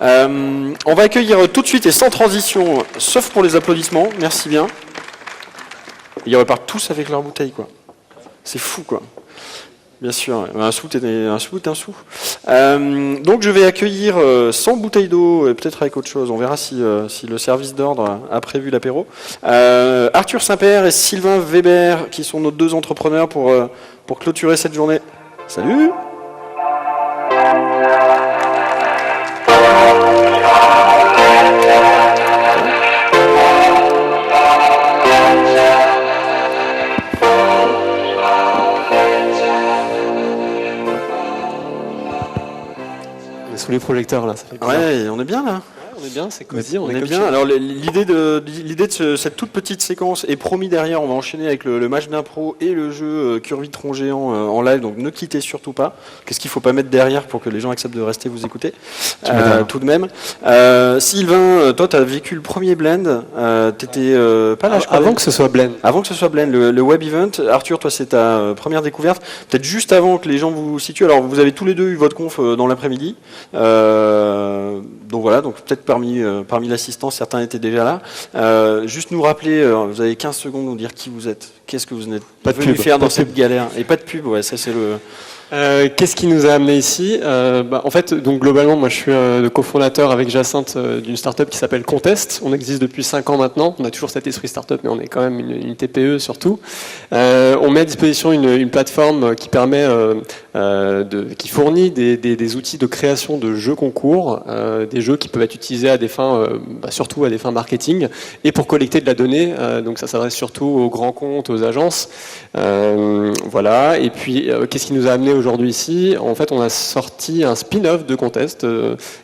On va accueillir tout de suite et sans transition, sauf pour les applaudissements, merci bien. Ils repartent tous avec leur bouteille, quoi. C'est fou, quoi. Bien sûr, un sou est un sou. Donc je vais accueillir sans bouteille d'eau et peut-être avec autre chose. On verra si le service d'ordre a prévu l'apéro. Arthur Saint-Père et Sylvain Weber, qui sont nos deux entrepreneurs pour clôturer cette journée. Salut! Sous les projecteurs là, ça fait bizarre. Ouais, on est bien là. Ouais, on est bien, c'est cosy, On est bien. Alors l'idée de cette toute petite séquence est promis derrière. On va enchaîner avec le match d'impro et le jeu Curvitron géant en live. Donc ne quittez surtout pas. Qu'est-ce qu'il faut pas mettre derrière pour que les gens acceptent de rester vous écouter tout de même. Sylvain, toi tu as vécu le premier Blend. T'étais pas là, je crois. Avant que ce soit Blend. Avant que ce soit Blend, le web event. Arthur, toi c'est ta première découverte. Peut-être juste avant que les gens vous situent. Alors vous avez tous les deux eu votre conf dans l'après-midi. Donc voilà, donc peut-être parmi l'assistance, certains étaient déjà là. Juste nous rappeler, vous avez 15 secondes nous dire qui vous êtes, qu'est-ce que vous êtes venu faire dans cette galère. Et pas de pub, ouais, ça c'est le... Qu'est-ce qui nous a amené ici en fait, donc globalement, moi je suis le cofondateur avec Jacinthe d'une startup qui s'appelle Contest. On existe depuis 5 ans maintenant. On a toujours cet esprit startup, mais on est quand même une TPE surtout. On met à disposition une plateforme qui permet, qui fournit des outils de création de jeux concours, des jeux qui peuvent être utilisés à des fins, surtout à des fins marketing, et pour collecter de la donnée. Donc ça s'adresse surtout aux grands comptes, aux agences. Voilà. Et puis, qu'est-ce qui nous a amené aujourd'hui ici? En fait, on a sorti un spin-off de Contest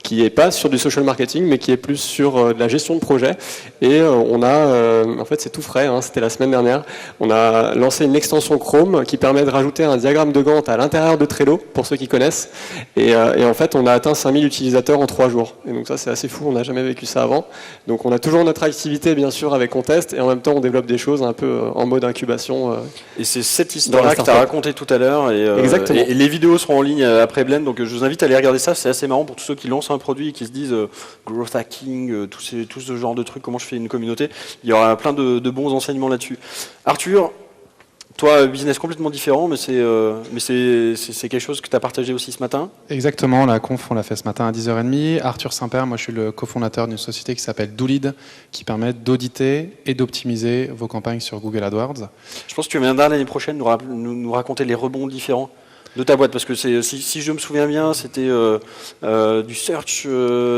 qui n'est pas sur du social marketing, mais qui est plus sur de la gestion de projet. Et on a, en fait, c'est tout frais, hein, c'était la semaine dernière, on a lancé une extension Chrome qui permet de rajouter un diagramme de Gantt à l'intérieur de Trello, pour ceux qui connaissent. Et en fait, on a atteint 5000 utilisateurs en 3 jours. Et donc ça, c'est assez fou, on n'a jamais vécu ça avant. Donc on a toujours notre activité, bien sûr, avec Contest, et en même temps, on développe des choses un peu en mode incubation. Et c'est cette histoire-là que tu as racontée tout à l'heure. Exactement. Et les vidéos seront en ligne après Blend, donc je vous invite à aller regarder ça. C'est assez marrant pour tous ceux qui lancent un produit et qui se disent growth hacking, tout ce genre de trucs, comment je fais une communauté. Il y aura plein de bons enseignements là-dessus. Arthur, toi, business complètement différent, mais c'est quelque chose que tu as partagé aussi ce matin. Exactement, la conf, on l'a fait ce matin à 10h30. Arthur Saint-Père, moi je suis le cofondateur d'une société qui s'appelle Doolid, qui permet d'auditer et d'optimiser vos campagnes sur Google AdWords. Je pense que tu viendras l'année prochaine nous raconter les rebonds différents de ta boîte, parce que si je me souviens bien, c'était du search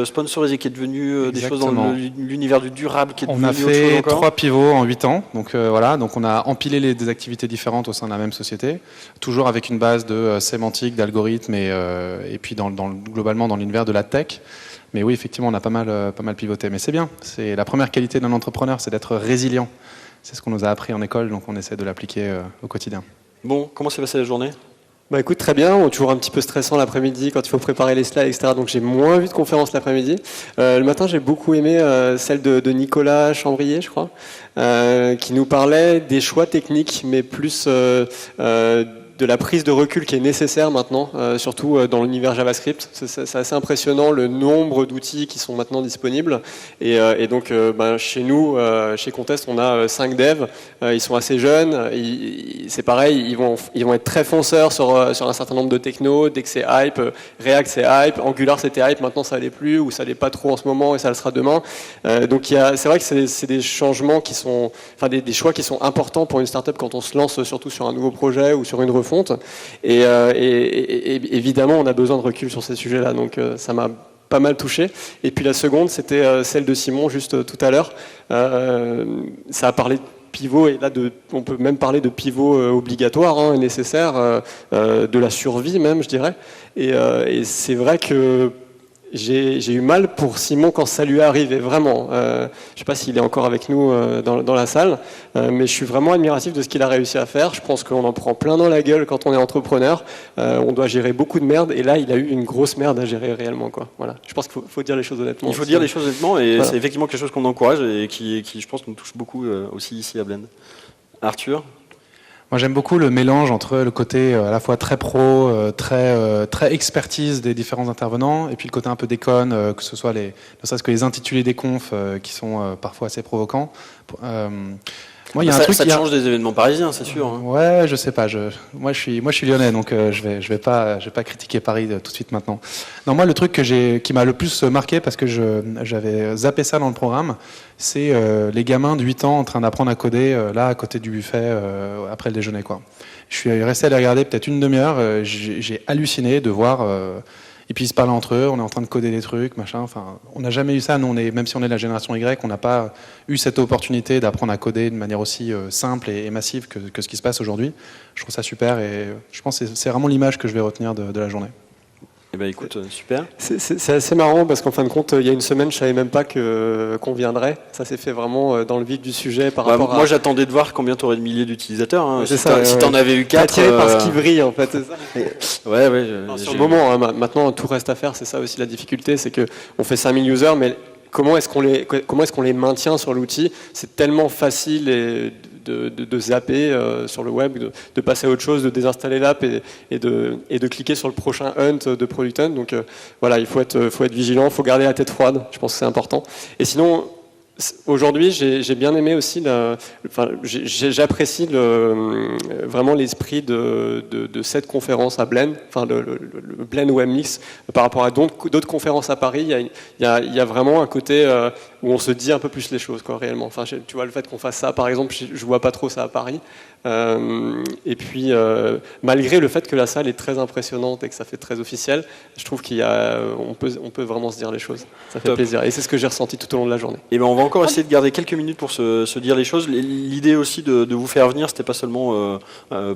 sponsorisé qui est devenu des choses dans l'univers du durable qui est devenu on a autre chose fait encore. 3 pivots en 8 ans, donc voilà, donc on a empilé des activités différentes au sein de la même société, toujours avec une base de sémantique, d'algorithmes et puis globalement dans l'univers de la tech. Mais oui, effectivement, on a pas mal pivoté, mais c'est bien. C'est la première qualité d'un entrepreneur, c'est d'être résilient. C'est ce qu'on nous a appris en école, donc on essaie de l'appliquer au quotidien. Bon, comment s'est passée la journée ? Bah écoute, très bien, toujours un petit peu stressant l'après-midi quand il faut préparer les slides, etc. Donc j'ai moins vu de conférences l'après-midi. Le matin, j'ai beaucoup aimé celle de Nicolas Chambrier, je crois, qui nous parlait des choix techniques, mais plus de la prise de recul qui est nécessaire maintenant, surtout dans l'univers JavaScript. C'est assez impressionnant le nombre d'outils qui sont maintenant disponibles. Et donc, chez nous, chez Contest, on a 5 devs. Ils sont assez jeunes. C'est pareil, ils vont être très fonceurs sur un certain nombre de technos. Dès que c'est hype, React c'est hype, Angular c'était hype, maintenant ça l'est plus, ou ça l'est pas trop en ce moment et ça le sera demain. Donc c'est vrai que c'est des changements qui sont, enfin des choix qui sont importants pour une startup quand on se lance surtout sur un nouveau projet ou sur une refonte. Et évidemment, on a besoin de recul sur ces sujets-là, donc ça m'a pas mal touché. Et puis la seconde, c'était celle de Simon, juste tout à l'heure. Ça a parlé de pivot, et là, on peut même parler de pivot obligatoire, hein, nécessaire, de la survie même, je dirais. Et c'est vrai que j'ai eu mal pour Simon quand ça lui est arrivé, vraiment. Je ne sais pas s'il est encore avec nous dans la salle, mais je suis vraiment admiratif de ce qu'il a réussi à faire. Je pense qu'on en prend plein dans la gueule quand on est entrepreneur. On doit gérer beaucoup de merde, et là, il a eu une grosse merde à gérer réellement, quoi. Voilà. Je pense qu'il faut dire les choses honnêtement. Il faut dire les choses honnêtement, et voilà. C'est effectivement quelque chose qu'on encourage et qui, je pense, nous touche beaucoup aussi ici à Blend. Arthur ? Moi, j'aime beaucoup le mélange entre le côté à la fois très pro, très expertise des différents intervenants, et puis le côté un peu déconne, que ce soit ne serait-ce que les intitulés des confs qui sont parfois assez provocants. Moi, il y a un truc ça te change des événements parisiens, c'est sûr. Hein. Ouais, je sais pas. Moi, je suis lyonnais, donc je vais pas critiquer Paris tout de suite maintenant. Non, moi, le truc qui m'a le plus marqué, parce que j'avais zappé ça dans le programme, c'est les gamins de 8 ans en train d'apprendre à coder là à côté du buffet après le déjeuner, quoi. Je suis resté à les regarder peut-être une demi-heure. J'ai halluciné de voir. Et puis ils se parlent entre eux, on est en train de coder des trucs, machin. Enfin, on n'a jamais eu ça. Nous, même si on est de la génération Y, on n'a pas eu cette opportunité d'apprendre à coder de manière aussi simple et massive que ce qui se passe aujourd'hui. Je trouve ça super et je pense que c'est vraiment l'image que je vais retenir de la journée. Eh ben écoute, super. C'est assez marrant parce qu'en fin de compte, il y a une semaine, je savais même pas qu'on viendrait. Ça s'est fait vraiment dans le vif du sujet par rapport à... Moi, j'attendais de voir combien tu aurais de milliers d'utilisateurs. Hein. Si t'en avais eu 4... attiré par ce qui brille, en fait, c'est ça. Ouais. Sur le moment, hein, maintenant, tout reste à faire. C'est ça aussi la difficulté, c'est qu'on fait 5000 users, mais comment est-ce qu'on les maintient sur l'outil? C'est tellement facile de zapper sur le web, de passer à autre chose, de désinstaller l'app et de cliquer sur le prochain hunt de Product Hunt. Donc voilà, il faut être vigilant, il faut garder la tête froide, je pense que c'est important. Et sinon, aujourd'hui, j'ai bien aimé aussi, j'apprécie vraiment l'esprit de cette conférence à Blend, enfin le Blend WebMix par rapport à d'autres conférences à Paris. Il y a vraiment un côté où on se dit un peu plus les choses, quoi, réellement. Enfin, tu vois, le fait qu'on fasse ça, par exemple, je vois pas trop ça à Paris. Et puis, malgré le fait que la salle est très impressionnante et que ça fait très officiel, je trouve on peut vraiment se dire les choses. Ça fait Top. plaisir. Et c'est ce que j'ai ressenti tout au long de la journée. Et ben on va encore essayer de garder quelques minutes pour se dire les choses. L'idée aussi de vous faire venir, c'était pas seulement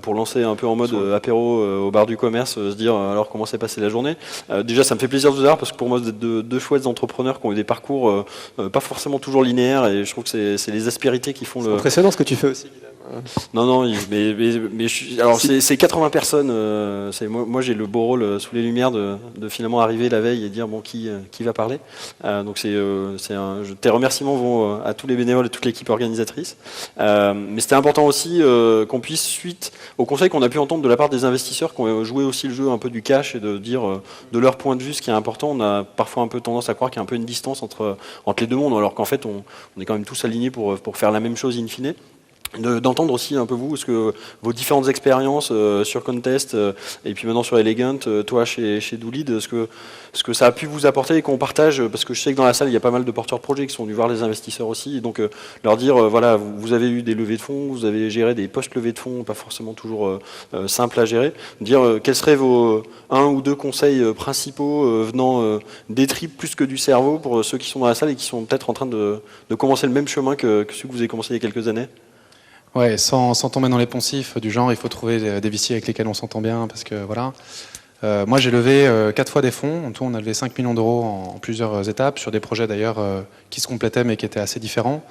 pour lancer un peu en mode apéro au bar du commerce, se dire alors comment s'est passée la journée. Déjà, ça me fait plaisir de vous avoir parce que pour moi, vous êtes deux chouettes entrepreneurs qui ont eu des parcours pas forcément toujours linéaires et je trouve que c'est les aspérités qui font C'est impressionnant ce que tu fais aussi, Guillaume. Non, mais alors c'est 80 personnes. Moi j'ai le beau rôle sous les lumières de finalement arriver la veille et dire bon qui va parler. Donc tes remerciements vont à tous les bénévoles et toute l'équipe organisatrice. Mais c'était important aussi qu'on puisse suite au conseil qu'on a pu entendre de la part des investisseurs qui ont joué aussi le jeu un peu du cash et de dire de leur point de vue ce qui est important. On a parfois un peu tendance à croire qu'il y a un peu une distance entre les deux mondes, alors qu'en fait on est quand même tous alignés pour faire la même chose in fine. D'entendre aussi un peu vous, ce que vos différentes expériences sur Contest et puis maintenant sur Elegant, toi chez Doolid, ce que ça a pu vous apporter et qu'on partage, parce que je sais que dans la salle il y a pas mal de porteurs de projets qui sont venus voir les investisseurs aussi, et donc leur dire voilà, vous avez eu des levées de fonds, vous avez géré des post-levées de fonds, pas forcément toujours simples à gérer, dire quels seraient vos 1 ou 2 conseils principaux venant des tripes plus que du cerveau pour ceux qui sont dans la salle et qui sont peut-être en train de commencer le même chemin que celui que vous avez commencé il y a quelques années. Ouais, sans tomber dans les poncifs du genre, il faut trouver des VC avec lesquels on s'entend bien, parce que voilà. Moi, j'ai levé 4 fois des fonds. En tout, on a levé 5 millions d'euros en plusieurs étapes, sur des projets d'ailleurs qui se complétaient, mais qui étaient assez différents,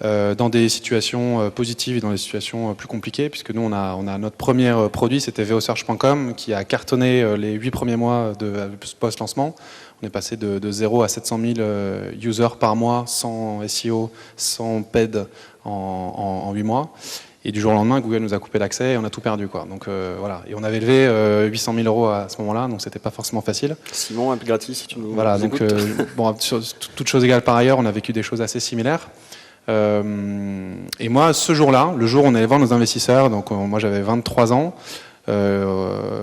dans des situations positives et dans des situations plus compliquées, puisque nous, on a notre premier produit, c'était veosearch.com, qui a cartonné les 8 premiers mois de post-lancement. On est passé de 0 à 700 000 users par mois, sans SEO, sans paid, en 8 mois. Et du jour au lendemain, Google nous a coupé l'accès et on a tout perdu, quoi. Donc voilà. Et on avait levé 800 000 euros à ce moment-là, donc c'était pas forcément facile. Simon, un peu gratis si tu nous voilà, nous donc écoutes. sur toutes choses égales par ailleurs, on a vécu des choses assez similaires. Et moi, ce jour-là, le jour où on allait voir nos investisseurs, donc moi j'avais 23 ans.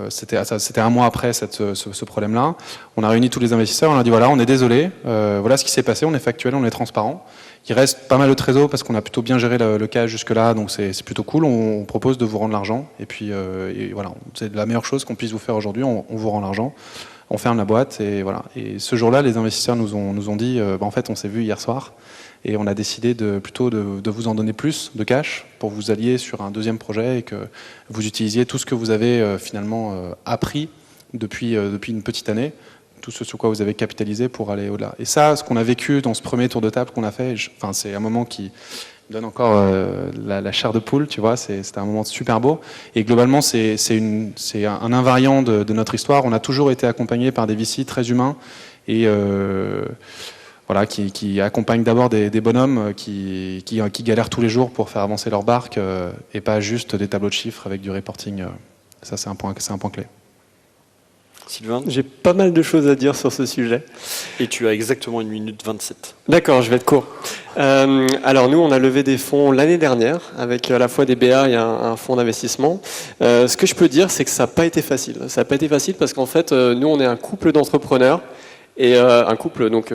C'était un mois après ce problème-là. On a réuni tous les investisseurs, on a dit voilà, on est désolé, voilà ce qui s'est passé, on est factuel, on est transparent. Il reste pas mal de trésor parce qu'on a plutôt bien géré le cas jusque-là, donc c'est plutôt cool. On propose de vous rendre l'argent et puis et voilà, c'est la meilleure chose qu'on puisse vous faire aujourd'hui. On vous rend l'argent, on ferme la boîte et voilà. Et ce jour-là, les investisseurs nous ont dit en fait, on s'est vu hier soir. Et on a décidé plutôt de vous en donner plus de cash pour vous allier sur un deuxième projet et que vous utilisiez tout ce que vous avez finalement appris depuis une petite année, tout ce sur quoi vous avez capitalisé pour aller au-delà. Et ça, ce qu'on a vécu dans ce premier tour de table qu'on a fait, c'est un moment qui me donne encore la chair de poule, tu vois, c'était un moment super beau. Et globalement, c'est un invariant de notre histoire. On a toujours été accompagné par des VC très humains et voilà, qui accompagnent d'abord des bonhommes qui galèrent tous les jours pour faire avancer leur barque et pas juste des tableaux de chiffres avec du reporting. Ça, c'est un point clé. Sylvain, J'ai pas mal de choses à dire sur ce sujet. et tu as exactement 1 minute 27. D'accord, je vais être court. Alors nous, on a levé des fonds l'année dernière avec à la fois des BA et un fonds d'investissement. Ce que je peux dire, c'est que ça n'a pas été facile. Ça n'a pas été facile parce qu'en fait, nous, on est un couple d'entrepreneurs. Et un couple, donc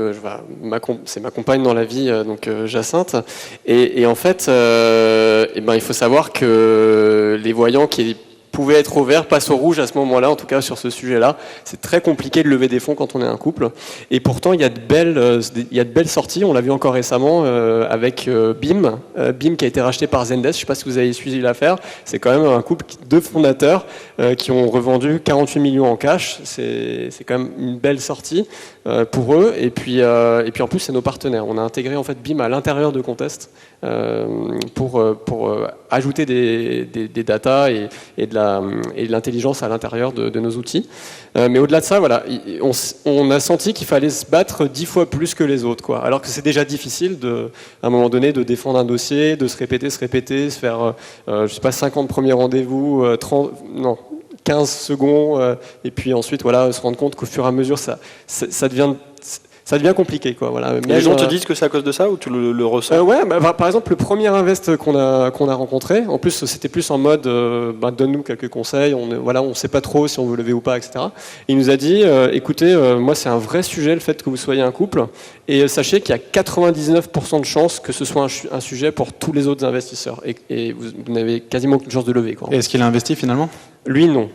c'est ma compagne dans la vie, donc Jacinthe. Et en fait, il faut savoir que les voyants qui pouvaient être au vert passent au rouge à ce moment-là, en tout cas sur ce sujet-là. C'est très compliqué de lever des fonds quand on est un couple. Et pourtant, il y a de belles sorties. On l'a vu encore récemment avec BIM. BIM qui a été racheté par Zendesk. Je ne sais pas si vous avez suivi l'affaire. C'est quand même un couple de fondateurs qui ont revendu 48 millions en cash. C'est quand même une belle sortie pour eux. Et puis en plus, c'est nos partenaires. On a intégré en fait BIM à l'intérieur de Contest pour ajouter des datas et de l'intelligence à l'intérieur de nos outils. Mais au-delà de ça, voilà, on a senti qu'il fallait se battre 10 fois plus que les autres, quoi. Alors que c'est déjà difficile, à un moment donné, de défendre un dossier, de se répéter, se faire, je sais pas, 50 premiers rendez-vous, 15 secondes, et puis ensuite, voilà, se rendre compte qu'au fur et à mesure, ça devient compliqué, quoi. Voilà. Et les gens te disent que c'est à cause de ça ou tu le ressens? Ouais, par exemple, le premier invest qu'on a rencontré, en plus c'était plus en mode donne-nous quelques conseils, on sait pas trop si on veut lever ou pas, etc. Il nous a dit écoutez, moi c'est un vrai sujet le fait que vous soyez un couple, et sachez qu'il y a 99% de chances que ce soit un sujet pour tous les autres investisseurs, et vous n'avez quasiment aucune chance de lever, quoi. Et est-ce qu'il a investi finalement? Lui, non.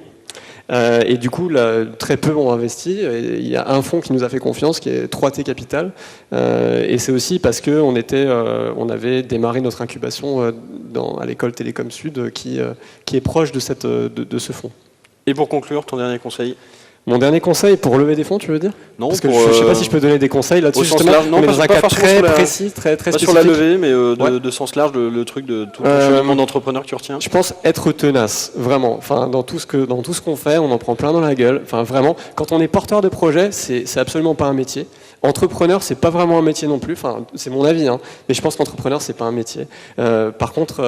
Et du coup, là, très peu ont investi. Et il y a un fonds qui nous a fait confiance, qui est 3T Capital. Et c'est aussi parce que on avait démarré notre incubation à l'école Télécom Sud, qui est proche de ce fonds. Et pour conclure, ton dernier conseil? Mon dernier conseil pour lever des fonds, tu veux dire? Non, parce que je ne sais pas si je peux donner des conseils là-dessus. Justement, non, mais dans un cas très précis, très pas spécifique. sur la levée, mais de sens large, le truc de tout le cheminement d'entrepreneur que tu retiens. Je pense être tenace, vraiment. Enfin, dans tout ce qu'on fait, on en prend plein dans la gueule. Enfin, vraiment, quand on est porteur de projet, c'est absolument pas un métier. Entrepreneur, c'est pas vraiment un métier non plus. Enfin, c'est mon avis, hein. Mais je pense qu'entrepreneur, c'est pas un métier. Par contre,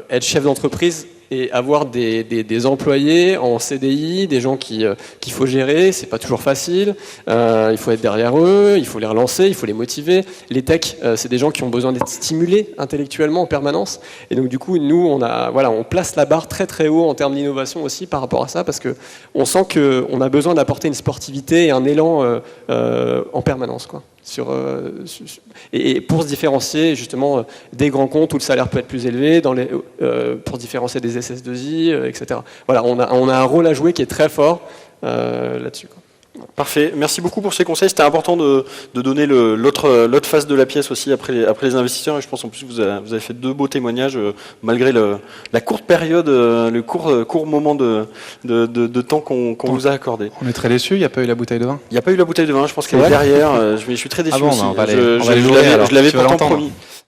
être chef d'entreprise et avoir des employés en CDI, des gens qu'il faut gérer, c'est pas toujours facile. Il faut être derrière eux, il faut les relancer, il faut les motiver. Les techs, c'est des gens qui ont besoin d'être stimulés intellectuellement en permanence. Et donc du coup, nous, on place la barre très très haut en termes d'innovation aussi par rapport à ça, parce que on sent qu'on a besoin d'apporter une sportivité et un élan en permanence, quoi. Et pour se différencier justement des grands comptes où le salaire peut être plus élevé, pour se différencier des SS2I, etc. Voilà, on a un rôle à jouer qui est très fort là-dessus, quoi. Parfait, merci beaucoup pour ces conseils. C'était important de donner l'autre face de la pièce aussi après les investisseurs. Et je pense en plus que vous avez fait 2 beaux témoignages malgré la courte période, le court moment de temps qu'on vous a accordé. On est très déçus, il n'y a pas eu la bouteille de vin? Il n'y a pas eu la bouteille de vin, je pense qu'elle est derrière. Je suis très déçu aussi. On va aller jouer, alors. Je l'avais Tu vas pourtant l'entendre. promis.